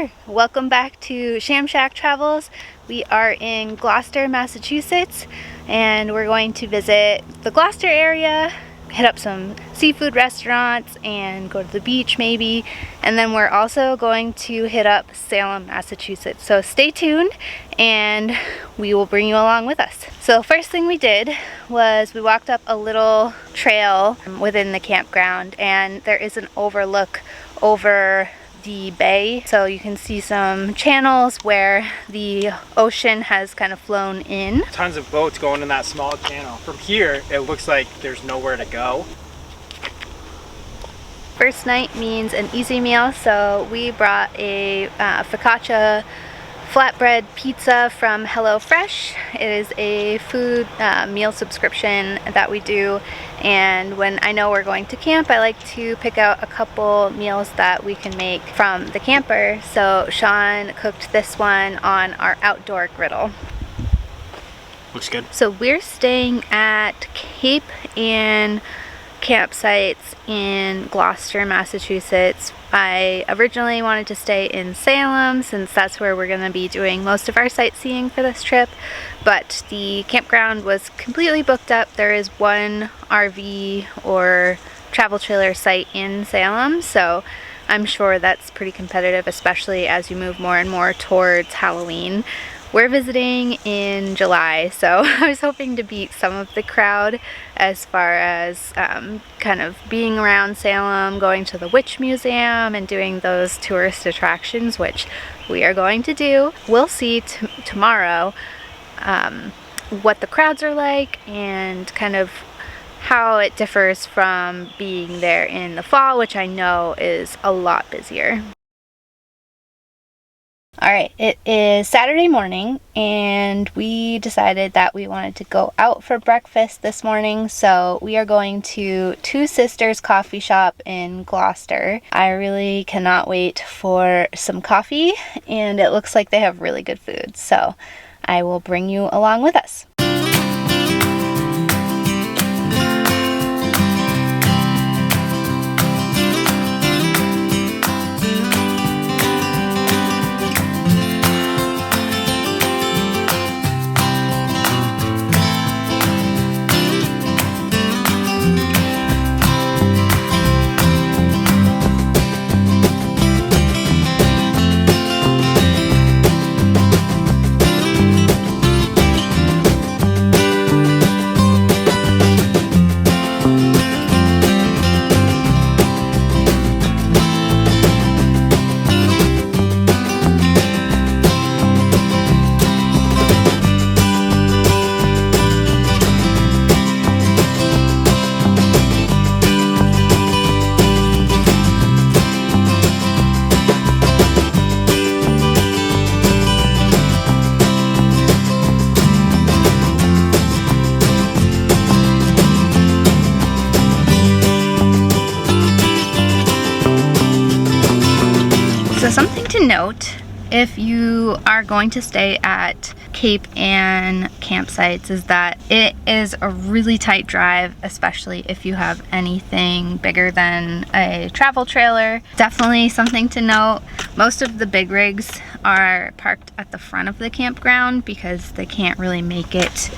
there! Welcome back to Sham Shack Travels. We are in Gloucester, Massachusetts, and we're going to visit the Gloucester area, hit up some seafood restaurants, and go to the beach maybe. And then we're also going to hit up Salem, Massachusetts. So stay tuned and we will bring you along with us. So the first thing we did was we walked up a little trail within the campground, and there is an overlook over the bay, so you can see some channels where the ocean has kind of flown in. Tons of boats going in that small channel. From here it looks like there's nowhere to go. First night means an easy meal, so we brought a focaccia flatbread pizza from HelloFresh. It is a food meal subscription that we do, and when I know we're going to camp, I like to pick out a couple meals that we can make from the camper. So Sean cooked this one on our outdoor griddle. Looks good. So we're staying at Cape and campsites in Gloucester, Massachusetts. I originally wanted to stay in Salem since that's where we're going to be doing most of our sightseeing for this trip, but the campground was completely booked up. There is one RV or travel trailer site in Salem, so I'm sure that's pretty competitive, especially as you move more and more towards Halloween. We're visiting in July, so I was hoping to beat some of the crowd as far as kind of being around Salem, going to the Witch Museum and doing those tourist attractions, which we are going to do. We'll see tomorrow what the crowds are like and kind of how it differs from being there in the fall, which I know is a lot busier. Alright, it is Saturday morning and we decided that we wanted to go out for breakfast this morning, so we are going to Two Sisters Coffee Shop in Gloucester. I really cannot wait for some coffee, and it looks like they have really good food, so I will bring you along with us. So something to note, if you are going to stay at Cape and campsites, is that it is a really tight drive, especially if you have anything bigger than a travel trailer. Definitely something to note. Most of the big rigs are parked at the front of the campground because they can't really make it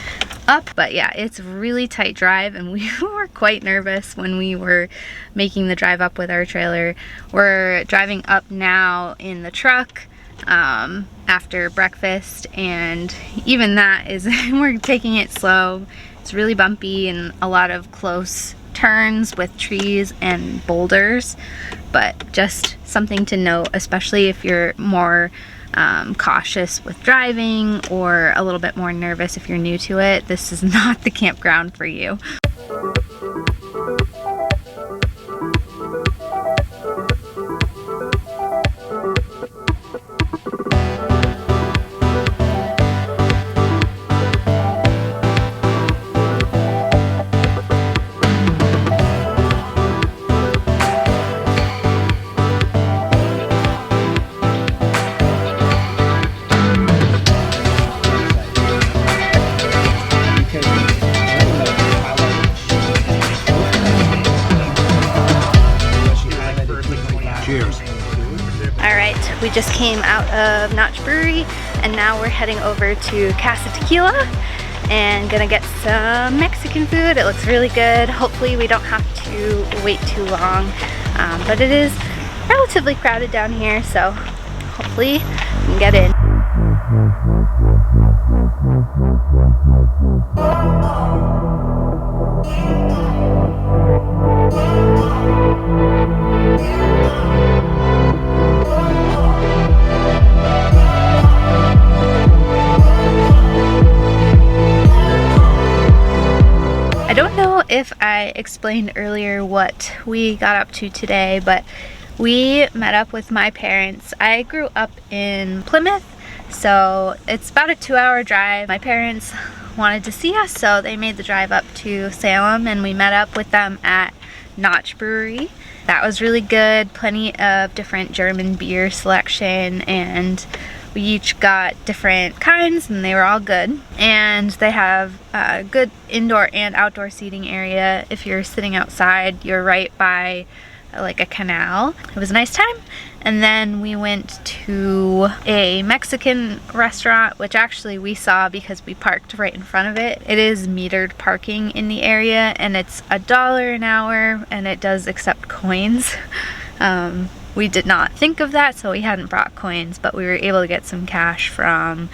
up, but yeah, it's a really tight drive, and we were quite nervous when we were making the drive up with our trailer. We're driving up now in the truck after breakfast, and even that is we're taking it slow. It's really bumpy and a lot of close turns with trees and boulders, but just something to note, especially if you're more cautious with driving or a little bit more nervous if you're new to it. This is not the campground for you. We just came out of Notch Brewery and now we're heading over to Casa Tequila and gonna get some Mexican food. It looks really good. Hopefully we don't have to wait too long, but it is relatively crowded down here, so hopefully we can get in. I don't know if I explained earlier what we got up to today, but we met up with my parents. I grew up in Plymouth, so it's about a 2-hour drive. My parents wanted to see us, so they made the drive up to Salem and we met up with them at Notch Brewery. That was really good. Plenty of different German beer selection, and we each got different kinds and they were all good. And they have a good indoor and outdoor seating area. If you're sitting outside, you're right by like a canal. It was a nice time. And then we went to a Mexican restaurant, which actually we saw because we parked right in front of it. It is metered parking in the area and it's $1 an hour and it does accept coins. We did not think of that, so we hadn't brought coins, but we were able to get some cash from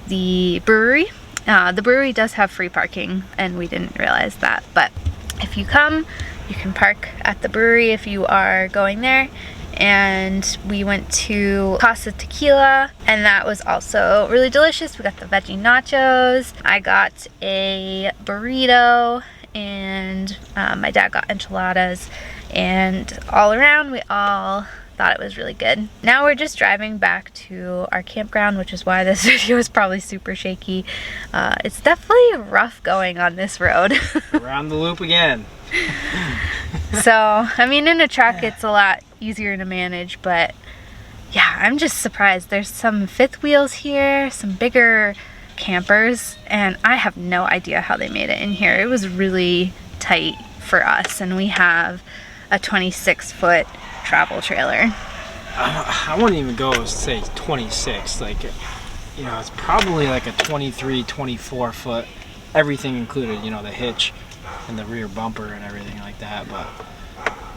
the brewery. The brewery does have free parking and we didn't realize that, but if you come, you can park at the brewery if you are going there. And we went to Casa Tequila and that was also really delicious. We got the veggie nachos. I got a burrito and my dad got enchiladas, and all around we all thought it was really good. Now we're just driving back to our campground, which is why this video is probably super shaky. It's definitely rough going on this road. Around the loop again. So, I mean, in a truck it's a lot easier to manage, but yeah, I'm just surprised. There's some fifth wheels here, some bigger campers, and I have no idea how they made it in here. It was really tight for us, and we have a 26-foot travel trailer. I wouldn't even go say 26, like, you know, it's probably like a 23, 24 foot, everything included, you know, the hitch and the rear bumper and everything like that. But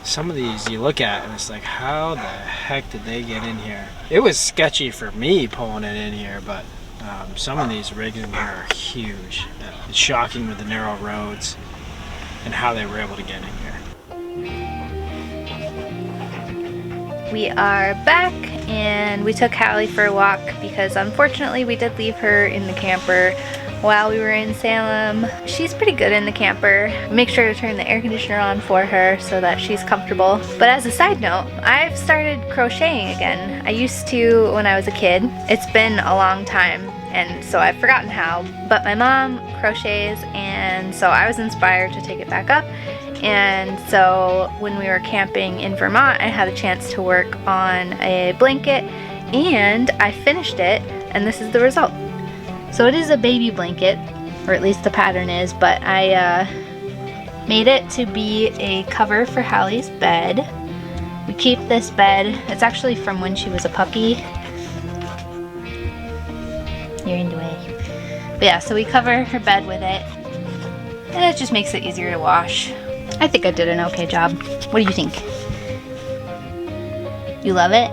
some of these you look at and it's like, how the heck did they get in here? It was sketchy for me pulling it in here, but some of these rigs in here are huge. It's shocking with the narrow roads and how they were able to get in here. We are back and we took Hallie for a walk because unfortunately we did leave her in the camper while we were in Salem. She's pretty good in the camper. Make sure to turn the air conditioner on for her so that she's comfortable. But as a side note, I've started crocheting again. I used to when I was a kid. It's been a long time and so I've forgotten how, but my mom crochets and so I was inspired to take it back up. And so when we were camping in Vermont, I had a chance to work on a blanket and I finished it, and this is the result. So it is a baby blanket, or at least the pattern is, but I made it to be a cover for Hallie's bed. We keep this bed, it's actually from when she was a puppy. You're in the way. But yeah, so we cover her bed with it, and it just makes it easier to wash. I think I did an okay job. What do you think? You love it?